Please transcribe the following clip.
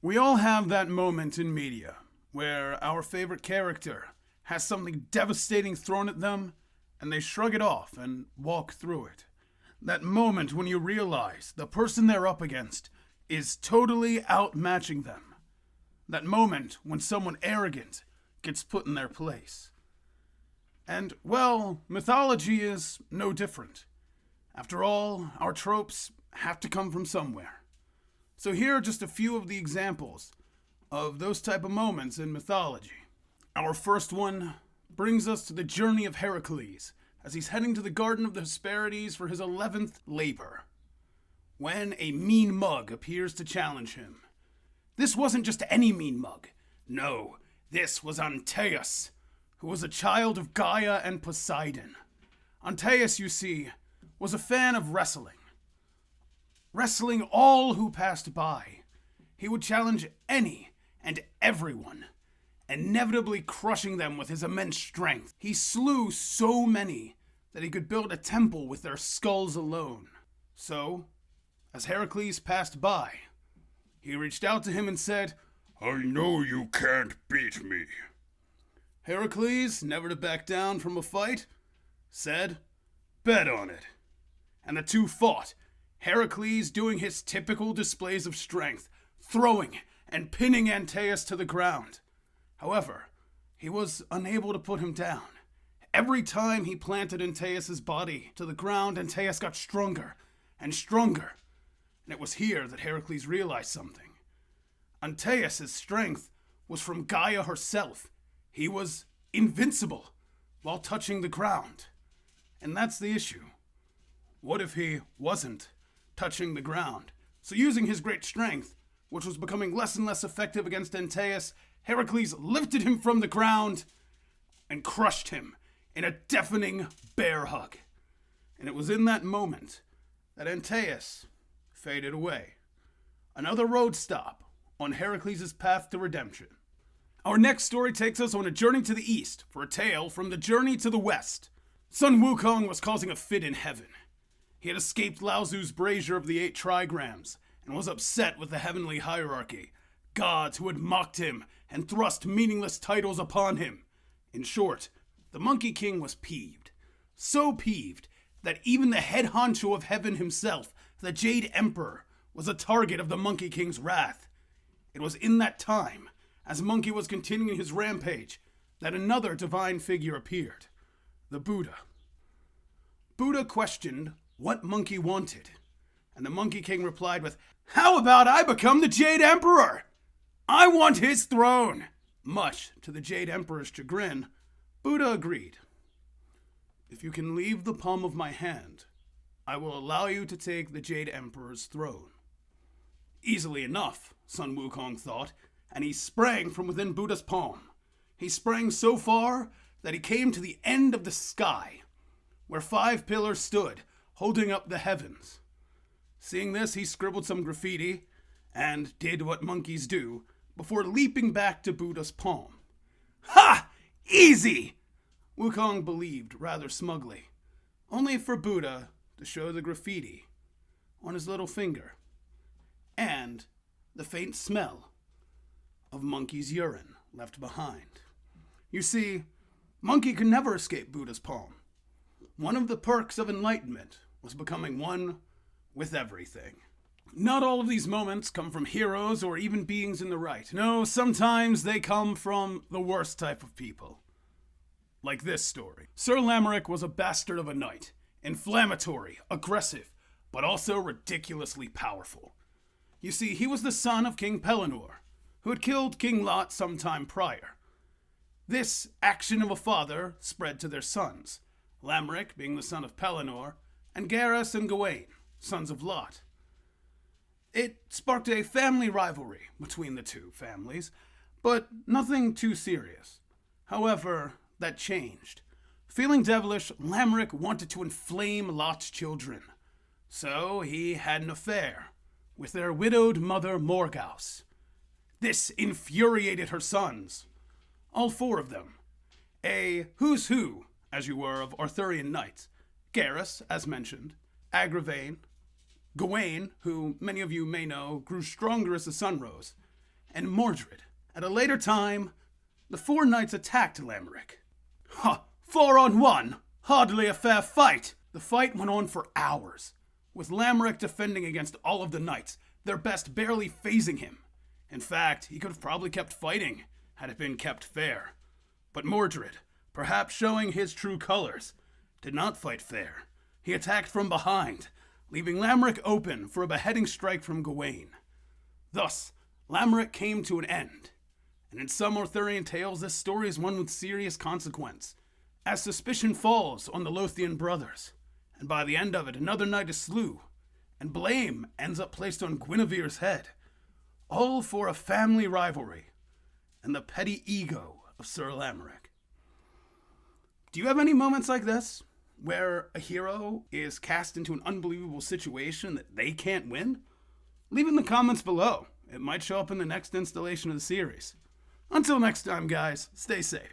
We all have that moment in media where our favorite character has something devastating thrown at them and they shrug it off and walk through it. That moment when you realize the person they're up against is totally outmatching them. That moment when someone arrogant gets put in their place. And, well, mythology is no different. After all, our tropes have to come from somewhere. So here are just a few of the examples of those type of moments in mythology. Our first one brings us to the journey of Heracles as he's heading to the Garden of the Hesperides for his 11th labor, when a mean mug appears to challenge him. This wasn't just any mean mug. No, this was Antaeus, who was a child of Gaia and Poseidon. Antaeus, you see, was a fan of wrestling. Wrestling all who passed by. He would challenge any and everyone, inevitably crushing them with his immense strength. He slew so many that he could build a temple with their skulls alone. So, as Heracles passed by, he reached out to him and said, "I know you can't beat me." Heracles, never to back down from a fight, said, "Bet on it." And the two fought, Heracles doing his typical displays of strength, throwing and pinning Antaeus to the ground. However, he was unable to put him down. Every time he planted Antaeus' body to the ground, Antaeus got stronger and stronger. And it was here that Heracles realized something. Antaeus' strength was from Gaia herself. He was invincible while touching the ground. And that's the issue. What if he wasn't touching the ground? So using his great strength, which was becoming less and less effective against Antaeus, Heracles lifted him from the ground and crushed him in a deafening bear hug. And it was in that moment that Antaeus faded away. Another road stop on Heracles' path to redemption. Our next story takes us on a journey to the east for a tale from the journey to the west. Sun Wukong was causing a fit in heaven. He had escaped Lao Tzu's brazier of the 8 trigrams and was upset with the heavenly hierarchy, gods who had mocked him and thrust meaningless titles upon him. In short, the Monkey King was peeved. So peeved that even the head honcho of heaven himself, the Jade Emperor, was a target of the Monkey King's wrath. It was in that time, as Monkey was continuing his rampage, that another divine figure appeared, the Buddha. Buddha questioned what Monkey wanted, and the Monkey King replied with, "How about I become the Jade Emperor? I want his throne." Much to the Jade Emperor's chagrin, Buddha agreed. "If you can leave the palm of my hand, I will allow you to take the Jade Emperor's throne." Easily enough, Sun Wukong thought, and he sprang from within Buddha's palm. He sprang so far that he came to the end of the sky, where 5 pillars stood, holding up the heavens. Seeing this, he scribbled some graffiti, and did what monkeys do, before leaping back to Buddha's palm. "Ha! Easy!" Wukong believed rather smugly, only for Buddha to show the graffiti on his little finger, and the faint smell of Monkey's urine left behind. You see, Monkey could never escape Buddha's palm. One of the perks of enlightenment was becoming one with everything. Not all of these moments come from heroes or even beings in the right. No, sometimes they come from the worst type of people. Like this story. Sir Lamorak was a bastard of a knight, inflammatory, aggressive, but also ridiculously powerful. You see, he was the son of King Pellinor, who had killed King Lot some time prior. This action of a father spread to their sons, Lamorak being the son of Pellinor, and Garrus and Gawain, sons of Lot. It sparked a family rivalry between the two families, but nothing too serious. However, that changed. Feeling devilish, Lamorak wanted to inflame Lot's children. So he had an affair with their widowed mother Morgause. This infuriated her sons, all 4 of them. A who's who, as you were, of Arthurian knights. Garrus, as mentioned, Agravain, Gawain, who many of you may know grew stronger as the sun rose, and Mordred. At a later time, the four knights attacked Lamerick. Ha! 4-on-1! Hardly a fair fight! The fight went on for hours, with Lamerick defending against all of the knights, their best barely phasing him. In fact, he could have probably kept fighting had it been kept fair. But Mordred, perhaps showing his true colors, did not fight fair. He attacked from behind, leaving Lamerick open for a beheading strike from Gawain. Thus, Lamerick came to an end. And in some Arthurian tales, this story is one with serious consequence, as suspicion falls on the Lothian brothers, and by the end of it, another knight is slew, and blame ends up placed on Guinevere's head, all for a family rivalry and the petty ego of Sir Lamerick. Do you have any moments like this, where a hero is cast into an unbelievable situation that they can't win? Leave in the comments below. It might show up in the next installation of the series. Until next time, guys, stay safe.